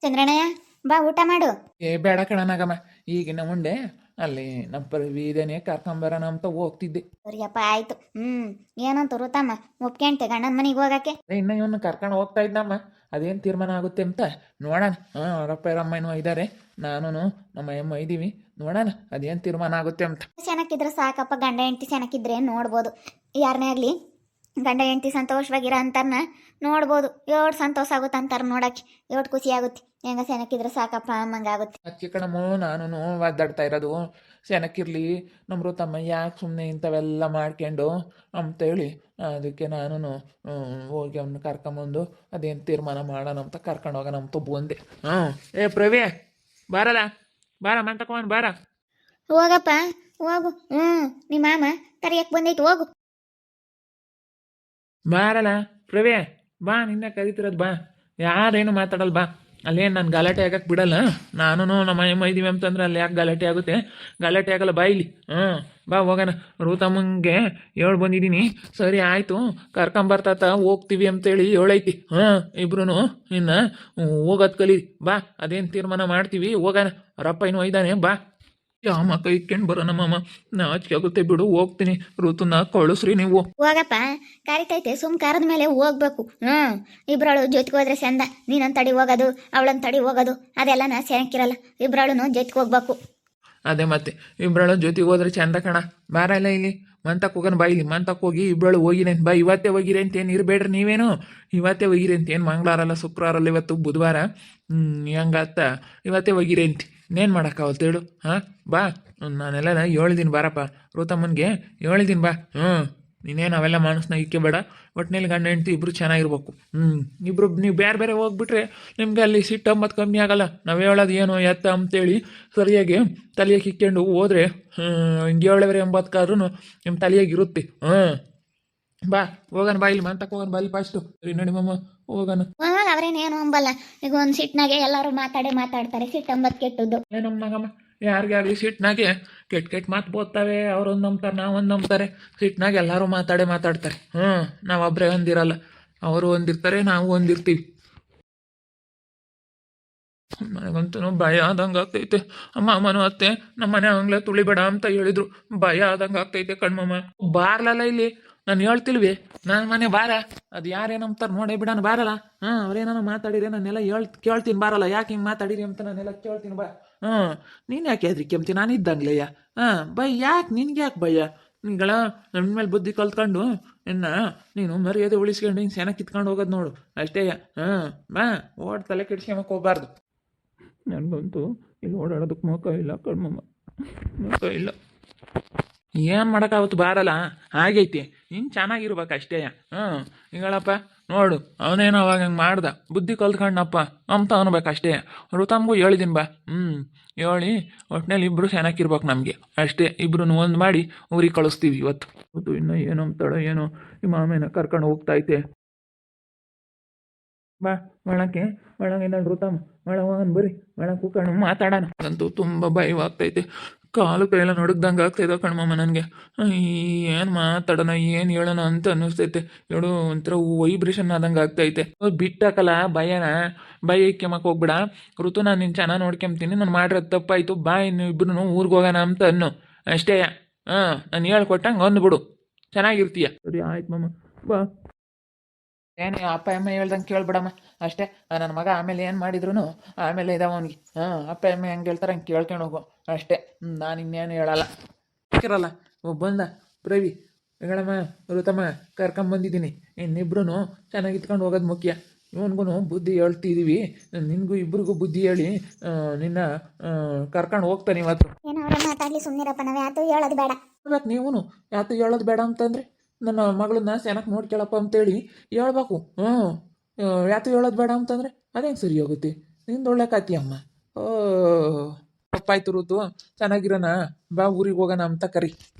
ಚಂದ್ರಣ್ಣಯ್ಯ ಬಾ ಊಟ ಮಾಡು. ಏ ಬೇಡ ಕಣನಾಗಮ್ಮ, ಈಗಿನ ಮುಂಡೆ ಅಲ್ಲಿ ನಮ್ಮ ಬೀದೇನೆ ಕರ್ಕೊಂಬರೋಣ ಅಂತ ಹೋಗ್ತಿದ್ದೆ. ಸರಿಯಪ್ಪ ಆಯ್ತು. ಏನಂತ ರುತಮ್ಮ ಒಪ್ಕೊಂತೆ ಗಂಡನ ಮನೆಗೆ ಹೋಗಕ್ಕೆ? ಇನ್ನು ಇವನು ಕರ್ಕೊಂಡು ಹೋಗ್ತಾ ಇದ್ದಮ್ಮ, ಅದೇನು ತೀರ್ಮಾನ ಆಗುತ್ತೆ ಅಂತ ನೋಡೋಣ. ಅವರಪ್ಪ ಅಮ್ಮನೂ ಇದ್ದಾರೆ, ನಾನು ನಮ್ಮ ಅಮ್ಮ ಇದ್ದೀವಿ, ನೋಡೋಣ ಅದೇನು ತೀರ್ಮಾನ ಆಗುತ್ತೆ ಅಂತ. ಚೆನ್ನಾಗಿದ್ರೆ ಸಾಕಪ್ಪ, ಗಂಡ ಹೆಂಡತಿ ಚೆನ್ನಾಗಿದ್ರೆ ನೋಡ್ಬೋದು. ಯಾರನ್ನೇ ಆಗಲಿ ಗಂಡ ಹೆಂಡತಿ ಸಂತೋಷವಾಗಿರೋ ಅಂತಾರನ್ನ ನೋಡ್ಬೋದು. ಎಷ್ಟು ಸಂತೋಷ ಆಗುತ್ತೆ ಅಂತಾರೆ ನೋಡಕ್ಕೆ, ಎಷ್ಟು ಖುಷಿ ಆಗುತ್ತೆ. ಹೆಂಗ ಚೆನ್ನಾಗಿದ್ರೆ ಸಾಕಪ್ಪ ಅಮ್ಮಂಗಾಗುತ್ತೆ. ಅದಕ್ಕೆ ಕಣಮ್ಮ ನಾನು ಒದ್ದಾಡ್ತಾ ಇರೋದು, ಚೆನ್ನಾಗಿರ್ಲಿ ನಮ್ಮ ತಮ್ಮ ಯಾಕೆ ಸುಮ್ಮನೆ ಇಂಥವೆಲ್ಲ ಮಾಡ್ಕೊಂಡು ಅಂತೇಳಿ. ಅದಕ್ಕೆ ನಾನು ಹೋಗಿ ಅವ್ನ ಕರ್ಕೊಂಬಂದು ಅದೇನು ತೀರ್ಮಾನ ಮಾಡೋಣ ಅಂತ ಕರ್ಕೊಂಡು ಹೋಗೋಣ ಅಂತ ಬಂದೆ. ಏ ಪ್ರವೇ ಬಾರಲ್ಲ, ಬಾರ ಮಂತಕೊಂಡ್ ಬಾರ. ಹೋಗಪ್ಪ ಹೋಗು. ನಿಮ್ಮ ಮಾಮ ಕರಿಯಕ್ಕೆ ಬಂದೈತು, ಹೋಗು. ಬಾರಲ್ಲ ಪ್ರವೇ, ಬಾ, ನಿನ್ನ ಕರಿತಿರೋದು ಬಾ, ಯಾರೇನು ಮಾತಾಡಲ್ಲ ಬಾ. ಅಲ್ಲೇನು ನಾನು ಗಲಾಟೆ ಆಗಕ್ಕೆ ಬಿಡಲ್ಲ. ನಾನು ನಮ್ಮ ಅಮ್ಮ ಇದ್ದೀವಿ ಅಂತಂದ್ರೆ ಅಲ್ಲಿ ಯಾಕೆ ಗಲಾಟೆ ಆಗುತ್ತೆ? ಗಲಾಟೆ ಆಗಲ್ಲ ಬಾ ಇಲ್ಲಿ. ಬಾ ಹೋಗೋಣ. ರೂತಮ್ಮಂಗೆ ಹೇಳಿ ಬಂದಿದ್ದೀನಿ, ಸರಿ ಆಯಿತು ಕರ್ಕೊಂಬರ್ತಾತ ಹೋಗ್ತೀವಿ ಅಂತೇಳಿ ಹೇಳೈತಿ. ಇಬ್ರು ಇನ್ನು ಹೋಗೋದು ಕಲಿ ಬಾ, ಅದೇನು ತೀರ್ಮಾನ ಮಾಡ್ತೀವಿ ಹೋಗೋಣ. ಅವರಪ್ಪ ಇನ್ನೂ ಒಯ್ದಾನೆ ಬಾ. ಯಾಮ ಕೈ ಇಟ್ಕೊಂಡು ಬರೋಣ ಮಾಮ, ನಾಚಿಕೆ ಆಗುತ್ತೆ ಬಿಡು, ಹೋಗ್ತೀನಿ. ಋತುನ ಕಳಿಸ್ರಿ ನೀವು. ಹೋಗಪ್ಪ, ಕರಿತೈತೆ ಸುಮ್ ಕರೆದ ಮೇಲೆ ಹೋಗ್ಬೇಕು. ಇಬ್ರಳು ಜೊತೆಗೆ ಹೋದ್ರೆ ಚಂದ. ನೀನೊಂದು ತಡಿ ಹೋಗೋದು, ಅವಳೊಂದು ತಡಿ ಹೋಗೋದು, ಅದೆಲ್ಲ ನಾ ಚೆನ್ನಾಗಿರಲ್ಲ. ಇಬ್ರಳು ಜೊತೆಗೆ ಹೋಗ್ಬೇಕು. ಅದೇ ಮತ್ತೆ ಇಬ್ರಳು ಜೊತೆಗೆ ಹೋದ್ರೆ ಚಂದ ಕಣ. ಬಾರ ಇಲ್ಲ ಇಲ್ಲಿ ಮಂತಕ್ಕೆ ಹೋಗೋಣ ಬಾ. ಇಲ್ಲಿ ಮಂತಕ್ಕೆ ಹೋಗಿ ಇಬ್ರಳು ಹೋಗಿರಿ ಅಂತ ಬಾ. ಇವತ್ತೇ ಹೋಗಿರಿ ಅಂತೇನು ಇರಬೇಡ್ರಿ ನೀವೇನು, ಇವತ್ತೇ ಹೋಗಿರಿ ಅಂತೇನು ಮಂಗಳವಾರ ಅಲ್ಲ ಶುಕ್ರವಾರ ಅಲ್ಲ, ಇವತ್ತು ಬುಧವಾರ. ಹೆಂಗತ್ತ ಇವತ್ತೇ ಹೋಗಿರಿ ಅಂತ ಇನ್ನೇನು ಮಾಡೋಕ್ಕಾವತ್ತು ಹೇಳು. ಬಾ, ನಾನೆಲ್ಲ ಹೇಳಿದ್ದೀನಿ ಬಾರಪ್ಪ, ಋತಮ್ಮನಿಗೆ ಹೇಳಿದ್ದೀನಿ ಬಾ. ನೀನೇನು ಅವೆಲ್ಲ ಮನಸ್ಸಿನಾಗ ಇಕ್ಕಬೇಡ. ಒಟ್ಟಿನಲ್ಲಿ ಗಂಡ ಹೆಂಡ್ತಿ ಇಬ್ರು ಚೆನ್ನಾಗಿರ್ಬೇಕು. ಇಬ್ರು ನೀವು ಬೇರೆ ಬೇರೆ ಹೋಗ್ಬಿಟ್ರೆ ನಿಮ್ಗೆ ಅಲ್ಲಿ ಸಿಟ್ಟು ಮತ್ತು ಕಮ್ಮಿ ಆಗಲ್ಲ. ನಾವು ಹೇಳೋದು ಏನು ಎತ್ತ ಅಂತೇಳಿ ಸರಿಯಾಗಿ ತಲೆಯಾಗಿ ಇಕ್ಕೊಂಡು ಹೋದ್ರೆ 7:80 ನಿಮ್ಮ ತಲೆಯಾಗಿರುತ್ತೆ. ಬಾ ಹೋಗೋಣ ಬಾ, ಇಲ್ಲಿ ಮಂತಕ್ಕೆ ಹೋಗೋಣ ಬಾ. ಇಲ್ಲಿ ಫಸ್ಟು ಸರಿ ನೋಡಿ ಮಮ್ಮ, ಹೋಗೋಣ. ಅವ್ರೇನೇನು ಅಂಬಲ್ಲ. ಈಗ ಒಂದು ಸಿಟ್ನಾಗೆ ಎಲ್ಲರೂ ಮಾತಾಡ್ತಾರೆ. ಸಿಟ್ಟು ಅಂಬತ್ ಕೆಟ್ಟದ್ದು. ನಮ್ಮನಾಗಮ್ಮ ಯಾರಿಗೆ ಆಗಲಿ ಸಿಟ್ನಾಗೆ ಕೆಟ್ಟ ಮಾತು ಬೋದ್ತಾವೆ. ಅವ್ರೊಂದು ನಂಬ್ತಾರೆ, ನಾವೊಂದು ನಂಬ್ತಾರೆ. ಸಿಟ್ನಾಗೆ ಎಲ್ಲರೂ ಮಾತಾಡ್ತಾರೆ. ನಾವೊಬ್ಬರೇ ಒಂದಿರಲ್ಲ, ಅವರು ಒಂದಿರ್ತಾರೆ, ನಾವು ಒಂದಿರ್ತೀವಿ. ನನಗಂತೂ ಭಯ ಆದಂಗೆ ಆಗ್ತೈತೆ. ಅಮ್ಮನೂ ಅತ್ತೆ ನಮ್ಮ ಮನೆ ಹಂಗ್ಲೆ ತುಳಿಬೇಡ ಅಂತ ಹೇಳಿದ್ರು. ಭಯ ಆದಂಗೆ ಆಗ್ತೈತೆ ಕಣ್ಮಮ್ಮ. ಬಾರ್ಲಲ್ಲ ಇಲ್ಲಿ, ನಾನು ಹೇಳ್ತಿಲ್ವಿ ನನ್ನ ಮನೆ ಬಾರ. ಅದು ಯಾರೇನಂತಾರೆ ನೋಡೇ ಬಿಡೋಣ ಬಾರಲ್ಲ. ಅವ್ರೇನಾನ ಮಾತಾಡಿರಿ ನಾನೆಲ್ಲ ಕೇಳ್ತೀನಿ ಬಾರಲ್ಲ. ಯಾಕೆ ಹಿಂಗೆ ಮಾತಾಡಿರಿ ಅಂತ ನಾನೆಲ್ಲ ಕೇಳ್ತೀನಿ ಬಾ. ನೀನು ಯಾಕೆ ಹೆದ್ರಿಕೆ ನಾನು ಇದ್ದಂಗ್ಲಯ್ಯ. ಬೈ ಯಾಕೆ ನಿನ್ಗೆ ಯಾಕೆ ಭಯ? ನಿಂಗಳ ನನ್ನ ಮೇಲೆ ಬುದ್ಧಿ ಕಲ್ತ್ಕೊಂಡು ನೀನು ಮರ್ಯಾದೆ ಉಳಿಸ್ಕೊಂಡು ಹಿಂಗೆ ಸೆನ ಕಿತ್ಕೊಂಡು ಹೋಗೋದು ನೋಡು ಅಷ್ಟೇ. ಬಾ, ಓಡ್ ತಲೆ ಕೆಡ್ಸ್ಕೊಂಬಕ್ಕೆ ಹೋಗ್ಬಾರ್ದು. ನನಗಂತೂ ಇಲ್ಲಿ ಓಡಾಡೋದಕ್ಕೆ ಮೋಕ ಇಲ್ಲ ಕಣ್ಮಮ್ಮ, ಮೋಕ ಇಲ್ಲ. ಏನು ಮಾಡೋಕ್ಕಾವತ್ತು ಬಾರಲ್ಲ, ಆಗೈತಿ. ಹಿಂಗೆ ಚೆನ್ನಾಗಿರ್ಬೇಕು ಅಷ್ಟೇ. ಈಗಳಪ್ಪ ನೋಡು, ಅವನೇನೋ ಅವಾಗ ಹಂಗೆ ಮಾಡ್ದ, ಬುದ್ಧಿ ಕಲ್ತ್ಕೊಂಡಪ್ಪ ಅಂತ ಅನ್ಬೇಕು ಅಷ್ಟೇ. ಋತಮ್ಗೂ ಹೇಳಿದ್ದೀನಿ ಬಾ. ಹೇಳಿ ಒಟ್ಟಿನಲ್ಲಿ ಇಬ್ಬರು ಚೆನ್ನಾಗಿರ್ಬೇಕು ನಮಗೆ ಅಷ್ಟೇ. ಇಬ್ರು ಒಂದು ಮಾಡಿ ಊರಿಗೆ ಕಳಿಸ್ತೀವಿ ಇವತ್ತು. ಅದು ಇನ್ನೂ ಏನೋ ಅಂತಾಳೋ ಏನೋ, ಈ ಮಾಮೇನ ಕರ್ಕೊಂಡು ಹೋಗ್ತೈತೆ. ಬಾ ಒಳಗೆ ನಾನು ಋತಮ್ ಹೋಗೋಣ ಬರ್ರಿ, ಒಳಗೆ ಕೂತ್ಕೊಂಡು ಮಾತಾಡೋಣ. ಅಂತೂ ತುಂಬ ಭಯವಾಗ್ತೈತೆ. ಕಾಲು ಕೈಯೆಲ್ಲ ನಡುಗ್ದಂಗೆ ಆಗ್ತೈತೆ ಕಣ್ಮಮ್ಮ ನನಗೆ. ಏನು ಮಾತಾಡೋಣ ಏನು ಹೇಳೋಣ ಅಂತ ಅನ್ನಿಸ್ತೈತೆ. ಹೇಳು ಒಂಥರ ವೈಬ್ರೇಷನ್ ಆದಂಗೆ ಆಗ್ತೈತೆ. ಬಿಟ್ಟಾಕಲ್ಲ ಭಯ ಇಕ್ಕೆಮಕ್ಕೆ ಹೋಗ್ಬಿಡ. ಋತು ನಾನು ನಿನ್ನ ಚೆನ್ನಾಗಿ ನೋಡ್ಕೊಂತೀನಿ, ನಾನು ಮಾಡಿರೋದು ತಪ್ಪಾಯಿತು, ಬಾ ಇನ್ನು ಇಬ್ರು ಊರಿಗೆ ಹೋಗೋಣ ಅಂತ ಅನ್ನು ಅಷ್ಟೇ. ನಾನು ಹೇಳ್ಕೊಟ್ಟಂಗೆ ಅಂದ್ಬಿಡು, ಚೆನ್ನಾಗಿರ್ತೀಯ. ಸರಿ ಆಯ್ತು ಮಮ್ಮ, ಬಾ. ಏನು ಅಪ್ಪ ಅಮ್ಮ ಹೇಳ್ದಂಗೆ ಕೇಳ್ಬಿಡಮ್ಮ ಅಷ್ಟೇ. ನನ್ನ ಮಗ ಆಮೇಲೆ ಏನು ಮಾಡಿದ್ರು ಆಮೇಲೆ ಇದಾವ ಅವನಿಗೆ. ಅಪ್ಪ ಅಮ್ಮ ಹೆಂಗೆ ಹೇಳ್ತಾರೆ ಹಂಗೆ ಕೇಳ್ಕೊಂಡು ಹೋಗು ಅಷ್ಟೇ. ನಾನು ಇನ್ನೇನು ಹೇಳಲ್ಲ. ಇರಲ್ಲ ಬಂದ ಪ್ರವಿ ಹೇಳಮ್ಮ, ಋತಮ್ಮ ಕರ್ಕೊಂಬಂದಿದ್ದೀನಿ. ಇನ್ನಿಬ್ರು ಚೆನ್ನಾಗಿ ಇತ್ಕೊಂಡು ಹೋಗೋದು ಮುಖ್ಯ. ಇವನ್ಗೂ ಬುದ್ಧಿ ಹೇಳ್ತಿದ್ದೀವಿ, ನಿನಗೂ ಇಬ್ರಿಗೂ ಬುದ್ಧಿ ಹೇಳಿ ನಿನ್ನ ಕರ್ಕೊಂಡು ಹೋಗ್ತಾನೆ ಇವತ್ತು. ಮಾತಾಡ್ಲಿ ಸುಮ್ಮನಿರಪ್ಪ, ನಾವು ಯಾತು ಹೇಳೋದು ಬೇಡ. ನೀವು ಯಾತು ಹೇಳೋದು ಬೇಡ ಅಂತಂದರೆ ನನ್ನ ಮಗಳನ್ನ ಚೆನ್ನಾಗಿ ನೋಡ್ಕೊಳಪ್ಪ ಅಂತೇಳಿ ಹೇಳ್ಬೇಕು. ಯಾತು ಹೇಳೋದು ಬೇಡ ಅಂತಂದರೆ ಅದೇನು ಸರಿ ಹೋಗುತ್ತೆ? ನಿಂದು ಒಳ್ಳೆ ಕಾತಿ ಅಮ್ಮ. ತಪ್ಪಾಯ್ತು ಋತು, ಚೆನ್ನಾಗಿರೋಣ ಬಾ ಊರಿಗೆ ಹೋಗೋಣ ಅಂತ ಕರಿ.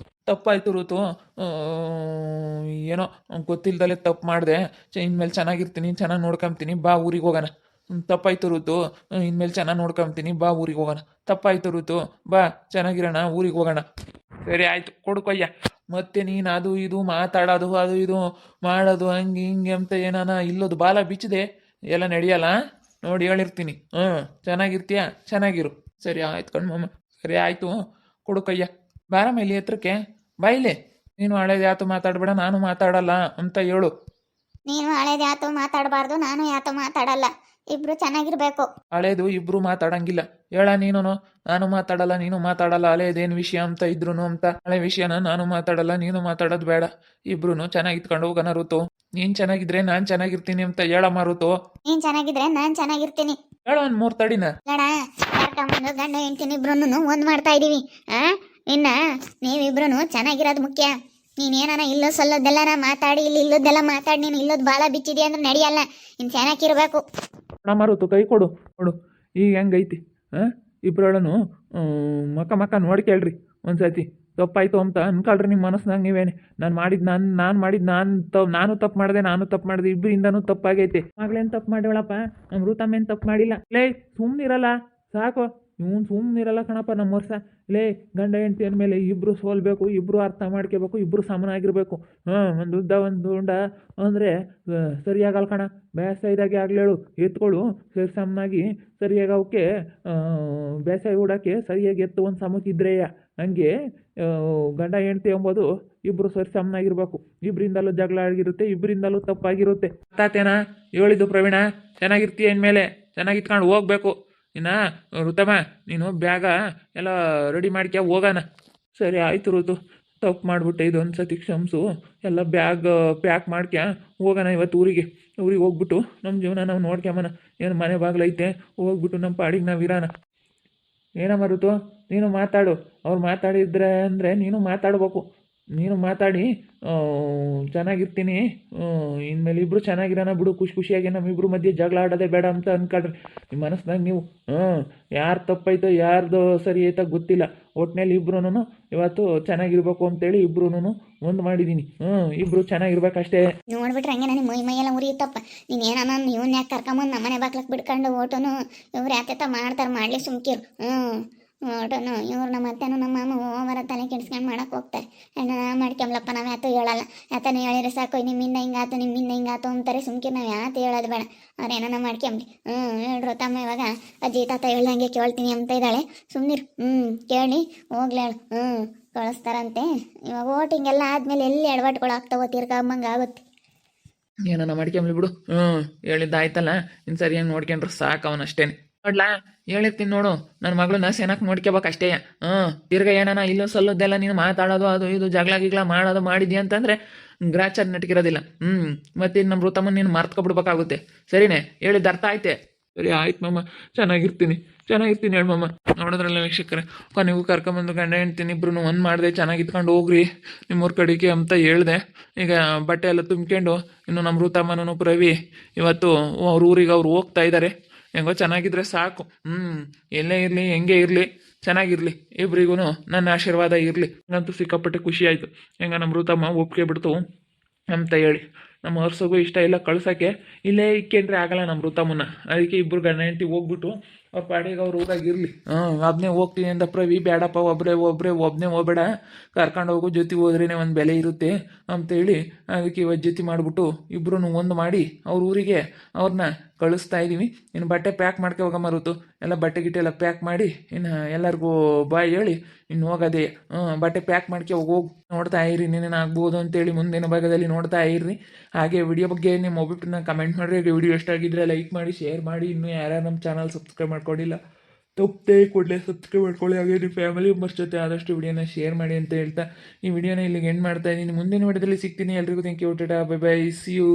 ತಪ್ಪಾಯ್ತು ಋತು, ಏನೋ ಗೊತ್ತಿಲ್ದಲೆ ತಪ್ಪು ಮಾಡಿದೆ. ಇನ್ಮೇಲೆ ಚೆನ್ನಾಗಿರ್ತೀನಿ, ಚೆನ್ನಾಗಿ ನೋಡ್ಕೊಂತೀನಿ, ಬಾ ಊರಿಗೆ ಹೋಗೋಣ. ತಪ್ಪಾಯ್ತು ಋತು, ಇನ್ಮೇಲೆ ಚೆನ್ನಾಗಿ ನೋಡ್ಕೊಂತೀನಿ, ಬಾ ಊರಿಗೆ ಹೋಗೋಣ. ತಪ್ಪಾಯ್ತು ಋತು, ಬಾ ಚೆನ್ನಾಗಿರೋಣ, ಊರಿಗೆ ಹೋಗೋಣ. ಸರಿ ಆಯಿತು ಕೊಡ್ಕೊಯ್ಯ. ಮತ್ತೆ ನೀನು ಅದು ಇದು ಮಾತಾಡೋದು ಅದು ಇದು ಮಾಡೋದು ಹಂಗೆ ಹಿಂಗೆ ಅಂತ ಏನಾನ ಇಲ್ಲೋದು ಬಾಲ ಬಿಚ್ಚಿದೆ ಎಲ್ಲ ನಡೆಯಲ್ಲ. ನೋಡಿ ಹೇಳಿರ್ತೀನಿ. ಚೆನ್ನಾಗಿರ್ತೀಯ, ಚೆನ್ನಾಗಿರು. ಸರಿ ಆಯ್ತು ಕಣ್ಮಮ್ಮ, ಸರಿ ಆಯಿತು. ಕೊಡು ಕಯ್ಯ. ಬಾರಮ್ಮ ಇಲ್ಲಿ ಹತ್ರಕ್ಕೆ, ಬಾಯಿಲೆ. ನೀನು ಹಳೇದು ಯಾತು ಮಾತಾಡಬೇಡ, ನಾನು ಮಾತಾಡಲ್ಲ ಅಂತ ಹೇಳು. ನೀನು ಹಳೇದು ಯಾತೋ ಮಾತಾಡಬಾರ್ದು, ನಾನು ಯಾತೋ ಮಾತಾಡಲ್ಲ. ಇಬ್ರು ಚೆನ್ನಾಗಿರ್ಬೇಕು. ಹಳೇದು ಇಬ್ರು ಮಾತಾಡಂಗಿಲ್ಲ. ಹೇಳ ನೀನು, ನಾನು ಮಾತಾಡಲ್ಲ ನೀನು ಮಾತಾಡಲ್ಲ, ಹಳೇದೇನು ವಿಷಯ ಅಂತ ಇದ್ರು ಅಂತ. ಹಳೆ ವಿಷಯನ ನಾನು ಮಾತಾಡಲ್ಲ ನೀನು ಮಾತಾಡೋದು ಬೇಡ. ಇಬ್ರು ಚೆನ್ನಾಗಿತ್ಕೊಂಡು ಹೋಗೋಣ ಋತು. ನೀನ್ ಚೆನ್ನಾಗಿದ್ರೆ ನಾನ್ ಚೆನ್ನಾಗಿರ್ತೀನಿ ಅಂತ ಹೇಳಮ್ಮ ಋತು. ನೀನ್ ಚೆನ್ನಾಗಿದ್ರೆ ನಾನ್ ಚೆನ್ನಾಗಿರ್ತೀನಿ. ಹೇಳೋ ಒಂದ್ 3 ತಡಿನ. ನೋಡ, ಕರ್ಕೊಂಬಂದು ಗಂಡ ಹೆಂಡ್ತಿನ ಇಬ್ರು ಒಂದ್ ಮಾಡ್ತಾ ಇದೀವಿ. ಇನ್ನ ನೀವಿಬ್ರು ಚೆನ್ನಾಗಿರೋದು ಮುಖ್ಯ. ನೀನೇನ ಇಲ್ಲೋ ಸಲ್ಲೋದೆಲ್ಲ ಮಾತಾಡಿ, ಇಲ್ಲಿ ಇಲ್ಲೋದೆಲ್ಲ ಮಾತಾಡಿ, ನೀನು ಇಲ್ಲೋದು ಭಾಳ ಬಿಚ್ಚಿದಿ ಅಂದ್ರೆ ನಡೆಯಲ್ಲ. ನೀನು ಚೆನ್ನಾಗಿರ್ಬೇಕು. ನಮ್ಮ ಋತು ಕೈ ಕೊಡು ನೋಡು, ಈಗ ಹೆಂಗೈತಿ. ಇಬ್ರೊಳನು ಮಕ್ಕ ನೋಡ್ಕೇಳ್ರಿ ಒಂದ್ಸತಿ. ತಪ್ಪಾಯ್ತು ಅಂತ ಅನ್ಕೊಳ್ರಿ ನಿಮ್ಮ ಮನಸ್ಸಿನಾಗ ನೀವೇನೆ. ನಾನು ತಪ್ಪು ಮಾಡಿದೆ, ಇಬ್ಬರಿಂದನೂ ತಪ್ಪಾಗೈತೆ. ಆಗ್ಲೇನು ತಪ್ಪು ಮಾಡಿವಳಪ್ಪ, ನಮ್ಮ ಋತಮ್ಮೇನು ತಪ್ಪು ಮಾಡಿಲ್ಲ. ಲೇ ಸುಮ್ಮನಿರಲ್ಲ ಸಾಕು, ಇವನು ಸುಮ್ಮನಿರಲ್ಲ ಕಣಪ್ಪ. ನಮ್ಮ ವರ್ಷ ಲೇ ಗಂಡ ಹೆಂಡತಿ ಅಂದಮೇಲೆ ಇಬ್ಬರು ಸೋಲ್ಬೇಕು, ಇಬ್ಬರು ಅರ್ಥ ಮಾಡ್ಕೋಬೇಕು, ಇಬ್ಬರು ಸಮನಾಗಿರ್ಬೇಕು. ಒಂದು ಉದ್ದ ಒಂದು ಉಂಡ ಅಂದರೆ ಸರಿಯಾಗಲ್ಲ ಕಣ. ಬೇಸಾಯದಾಗೆ ಆಗ್ಲೇಳು ಎತ್ಕೊಳ್ಳು ಸರಿ ಸಮನಾಗಿ ಸರಿಯಾಗಿ ಅವಕ್ಕೆ ಬೇಸಾಯ ಹೂಡೋಕ್ಕೆ ಸರಿಯಾಗಿ ಎತ್ತು ಒಂದು ಸಮಕ್ಕಿದ್ರೇಯ. ಹಂಗೆ ಗಂಡ ಹೆಂಡತಿ ಎಂಬುದು ಇಬ್ಬರು ಸರಿ ಸಮನಾಗಿರ್ಬೇಕು. ಇಬ್ಬರಿಂದಲೂ ಜಗಳ ಆಗಿರುತ್ತೆ, ಇಬ್ಬರಿಂದಲೂ ತಪ್ಪಾಗಿರುತ್ತೆ. ಅರ್ಥಾತೇನಾ ಹೇಳಿದ್ದು ಪ್ರವೀಣ? ಚೆನ್ನಾಗಿರ್ತೀಯ ಅಂದಮೇಲೆ ಚೆನ್ನಾಗಿತ್ಕೊಂಡು ಹೋಗ್ಬೇಕು. ಇನ್ನು ಋತಮ್ಮ ನೀನು ಬ್ಯಾಗ ಎಲ್ಲ ರೆಡಿ ಮಾಡ್ಕ್ಯಾ ಹೋಗೋಣ. ಸರಿ ಆಯಿತು ಋತು, ತಪ್ಪು ಮಾಡಿಬಿಟ್ಟೆ, ಇದೊಂದು ಸತಿ ಕ್ಷಮಿಸು. ಎಲ್ಲ ಬ್ಯಾಗ್ ಪ್ಯಾಕ್ ಮಾಡ್ಕ್ಯಾ ಹೋಗೋಣ ಇವತ್ತು ಊರಿಗೆ ಹೋಗ್ಬಿಟ್ಟು ನಮ್ಮ ಜೀವನ ನಾವು ನೋಡ್ಕ್ಯಾಮನ. ಏನು ಮನೆ ಬಾಗ್ಲೈತೆ, ಹೋಗ್ಬಿಟ್ಟು ನಮ್ಮ ಪಾಡಿಗೆ ನಾವು ಇರೋಣ. ಏನಮ್ಮ ಋತು, ನೀನು ಮಾತಾಡು. ಅವ್ರು ಮಾತಾಡಿದ್ರೆ ಅಂದರೆ ನೀನು ಮಾತಾಡ್ಬೇಕು. ನೀನು ಮಾತಾಡಿ ಚೆನ್ನಾಗಿರ್ತೀನಿ, ಇನ್ಮೇಲೆ ಇಬ್ಬರು ಚೆನ್ನಾಗಿರೋಣ ಬಿಡು, ಖುಷಿಯಾಗಿ ನಮ್ಮಿಬ್ರು ಮಧ್ಯೆ ಜಗಳ ಆಡೋದೇ ಬೇಡ ಅಂತ ಅನ್ಕೊಳ್ರಿ ನಿಮ್ಮ ಮನಸ್ಸಿನಾಗ ನೀವು. ಯಾರು ತಪ್ಪೈತೋ ಯಾರ್ದು ಸರಿ ಐತೋ ಗೊತ್ತಿಲ್ಲ, ಒಟ್ಟಿನಲ್ಲಿ ಇಬ್ರು ಇವತ್ತು ಚೆನ್ನಾಗಿರ್ಬೇಕು ಅಂತೇಳಿ ಇಬ್ರು ಒಂದು ಮಾಡಿದ್ದೀನಿ. ಇಬ್ಬರು ಚೆನ್ನಾಗಿರ್ಬೇಕಷ್ಟೇ. ನೋಡ್ಬಿಟ್ರೆ ಹಂಗೆ ನನಗೆ ಮೈಯೆಲ್ಲ ಉರಿಯುತ್ತಪ್ಪ. ನೀನು ಏನನ್ನ ಇವನ್ ಯಾಕೆ ಕರ್ಕೊಂಬಂದು ನಮ್ಮನೆ ಬಾಕ್ಲಕ್ಕೆ ಬಿಡ್ಕೊಂಡು ಓಟೋನು ಇವ್ರು ಯಾತೆತ್ತ ಮಾಡ್ತಾರೆ, ಮಾಡಲಿ ಸುಮ್ಕಿರು. ಓಟೋನು ಇವ್ರು ನಮ್ಮ ಅತ್ತೆನೂ ನಮ್ಮ ಮಾಮ ಓವರ ತಲೆ ಕೆಡ್ಸ್ಕೊಂಡು ಮಾಡಕ್ಕೆ ಹೋಗ್ತಾರೆ. ಅಣ್ಣ ಮಾಡ್ಕೊಂಬ್ಲಪ್ಪ, ನಾವು ಯಾತೋ ಹೇಳಲ್ಲ. ಯಾತನ ಹೇಳಿದ್ರೆ ಸಾಕು, ನಿಮ್ಮಿಂದ ಹಿಂಗಾತು ಅಂತಾರೆ. ಸುಮ್ಕಿರು, ನಾವು ಯಾತು ಹೇಳೋದು ಬೇಡ. ಅವ್ರು ಏನಾನ ಮಾಡ್ಕೊಂಬ್ಲಿ. ಹೇಳ್ರು ತಮ್ಮ, ಇವಾಗ ಅಜ್ಜಿ ತಾತ ಹೇಳ್ದಂಗೆ ಕೇಳ್ತೀನಿ ಅಂತ ಇದ್ದಾಳೆ. ಸುಮ್ಮನಿರು. ಕೇಳಿ ಹೋಗ್ಲಿ ಹೇಳು. ಕಳಿಸ್ತಾರಂತೆ. ಇವಾಗ ವೋಟಿಂಗ್ ಎಲ್ಲ ಆದಮೇಲೆ ಎಲ್ಲಿ ಎಡವಟ್ಗಳು ಆಗ್ತಾವೋ ತಿರ್ಗಮ್ಮಂಗೆ ಆಗುತ್ತೆ. ಏನನ್ನ ಮಾಡ್ಕೊಂಬ್ಲಿ ಬಿಡು. ಹೇಳಿದ್ದಾಯ್ತಲ್ಲ, ಇನ್ನು ಸರಿಯಾಗಿ ನೋಡ್ಕೊಂಡ್ರೆ ಸಾಕು ಅವನಷ್ಟೇನೆ. ನೋಡ್ಲಾ ಹೇಳಿರ್ತೀನಿ ನೋಡು, ನನ್ನ ಮಗಳನ್ನ ಸೇನಕ್ಕೆ ನೋಡ್ಕೋಬೇಕಷ್ಟೇ. ತಿರ್ಗ ಏನಾನ ಇಲ್ಲೋ ಸಲ್ಲೋದೆಲ್ಲ ನೀನು ಮಾತಾಡೋದು ಅದು ಇದು ಜಗಳ ಗಿಗಳ ಮಾಡೋದು ಮಾಡಿದ್ಯಾ ಅಂತಂದರೆ ಗ್ರಾಚಾರ ನೆಟ್ಗಿರೋದಿಲ್ಲ. ಮತ್ತೆ ನಮ್ಮ ಋತಮ್ಮನ ನೀನು ಮರ್ತ್ಕೊಬಿಡ್ಬೇಕಾಗುತ್ತೆ. ಸರಿನೇ? ಹೇಳಿದ್ದು ಅರ್ಥ ಆಯ್ತೆ? ಸರಿ ಆಯ್ತು ಮಮ್ಮ, ಚೆನ್ನಾಗಿರ್ತೀನಿ ಹೇಳಿ ಮಮ್ಮ. ನೋಡೋದ್ರಲ್ಲ ವೀಕ್ಷಕರೇ, ಕೊನೆಗೂ ಕರ್ಕೊಂಬಂದು ಗಂಡ ಹೆಂಡ್ತೀನಿ ಇಬ್ರು ಒಂದು ಮಾಡಿದೆ, ಚೆನ್ನಾಗಿತ್ಕೊಂಡು ಹೋಗ್ರಿ ನಿಮ್ಮೂರ ಕಡೆಗೆ ಅಂತ ಹೇಳಿದೆ. ಈಗ ಬಟ್ಟೆ ಎಲ್ಲ ತುಂಬ್ಕೊಂಡು ಇನ್ನು ನಮ್ಮ ಋತಮ್ಮನೂ ಪ್ರವಿ ಇವತ್ತು ಅವ್ರ ಊರಿಗೆ ಅವ್ರು ಹೋಗ್ತಾ ಇದ್ದಾರೆ. ಹೆಂಗೋ ಚೆನ್ನಾಗಿದ್ರೆ ಸಾಕು. ಎಲ್ಲೇ ಇರಲಿ ಹೆಂಗೆ ಇರಲಿ ಚೆನ್ನಾಗಿರಲಿ, ಇಬ್ರಿಗೂ ನನ್ನ ಆಶೀರ್ವಾದ ಇರಲಿ. ನಂತೂ ಸಿಕ್ಕಾಪಟ್ಟೆ ಖುಷಿ ಆಯಿತು. ಹೆಂಗ ನಮ್ಮ ಋತಮ್ಮ ಒಪ್ಪಿಗೆ ಬಿಡ್ತು ಅಂತ ಹೇಳಿ. ನಮ್ಮ ವರ್ಷಗೂ ಇಷ್ಟ ಇಲ್ಲ ಕಳ್ಸೋಕ್ಕೆ, ಇಲ್ಲೇ ಇಕ್ಕೇಂದ್ರೆ ಆಗಲ್ಲ ನಮ್ಮ ಋತಮ್ಮನ. ಅದಕ್ಕೆ ಇಬ್ಬರು ಗಂಡ ಹೆಂಡತಿ ಹೋಗ್ಬಿಟ್ಟು ಅವ್ರ ಪಾಡಿಗೆ ಅವ್ರ ಊರಾಗ ಇರಲಿ. ಒಬ್ಬನೇ ಹೋಗ್ತೀನಿ ಅಂತ ಪ್ರವಿ, ಬೇಡಪ್ಪ ಒಬ್ಬನೇ ಹೋಗ್ಬೇಡ, ಕರ್ಕೊಂಡು ಹೋಗೋ ಜೊತೆ ಹೋದ್ರೇ ಒಂದು ಬೆಲೆ ಇರುತ್ತೆ ಅಂತೇಳಿ ಅದಕ್ಕೆ ಇವತ್ತು ಜೊತೆ ಮಾಡಿಬಿಟ್ಟು ಇಬ್ಬರೂ ಒಂದು ಮಾಡಿ ಅವ್ರ ಊರಿಗೆ ಅವ್ರನ್ನ ಕಳಿಸ್ತಾ ಇದ್ದೀವಿ. ಇನ್ನು ಬಟ್ಟೆ ಪ್ಯಾಕ್ ಮಾಡ್ಕೊ ಹೋಗಮ್ಮ ಋತು. ಎಲ್ಲ ಬಟ್ಟೆ ಗಿಟ್ಟೆ ಎಲ್ಲ ಪ್ಯಾಕ್ ಮಾಡಿ ಇನ್ನು ಎಲ್ಲರಿಗೂ ಬಾಯ್ ಹೇಳಿ ಇನ್ನು ಹೋಗೋದೇ. ಬಟ್ಟೆ ಪ್ಯಾಕ್ ಮಾಡ್ಕೊ ಹೋಗಿ ನೋಡ್ತಾ ಇರಿ, ನೀನೇನು ಆಗ್ಬೋದು ಅಂತೇಳಿ ಮುಂದಿನ ಭಾಗದಲ್ಲಿ ನೋಡ್ತಾ ಇರ್ರಿ. ಹಾಗೆ ವಿಡಿಯೋ ಬಗ್ಗೆ ನಿಮ್ಮ ಒಬ್ಬಿಟ್ಟನ್ನ ಕಮೆಂಟ್ ಮಾಡಿರಿ. ವಿಡಿಯೋ ಇಷ್ಟ ಆಗಿದ್ರೆ ಲೈಕ್ ಮಾಡಿ, ಶೇರ್ ಮಾಡಿ. ಇನ್ನೂ ಯಾರ್ಯಾರು ನಮ್ಮ ಚಾನಲ್ ಸಬ್ಸ್ಕ್ರೈಬ್ ಮಾಡ್ಕೊಂಡಿಲ್ಲ ತಪ್ಪದೆ ಕೂಡಲೇ ಸಬ್ಸ್ಕ್ರೈಬ್ ಮಾಡ್ಕೊಳ್ಳಿ. ಹಾಗೆ ನಿಮ್ಮ ಫ್ಯಾಮಿಲಿ ಮೆಂಬರ್ಸ್ ಜೊತೆ ಆದಷ್ಟು ವಿಡಿಯೋನ ಶೇರ್ ಮಾಡಿ ಅಂತ ಹೇಳ್ತಾ ಈ ವಿಡಿಯೋನ ಇಲ್ಲಿಗೆ ಎಂಡ್ ಮಾಡ್ತಾ ಇದ್ದೀನಿ. ಮುಂದಿನ ವಿಡಿಯೋದಲ್ಲಿ ಸಿಗ್ತೀನಿ. ಎಲ್ರಿಗೂ ಥ್ಯಾಂಕ್ ಯು. ಟಾಟಾ, ಬೈ ಬೈ, ಸಿ ಯು.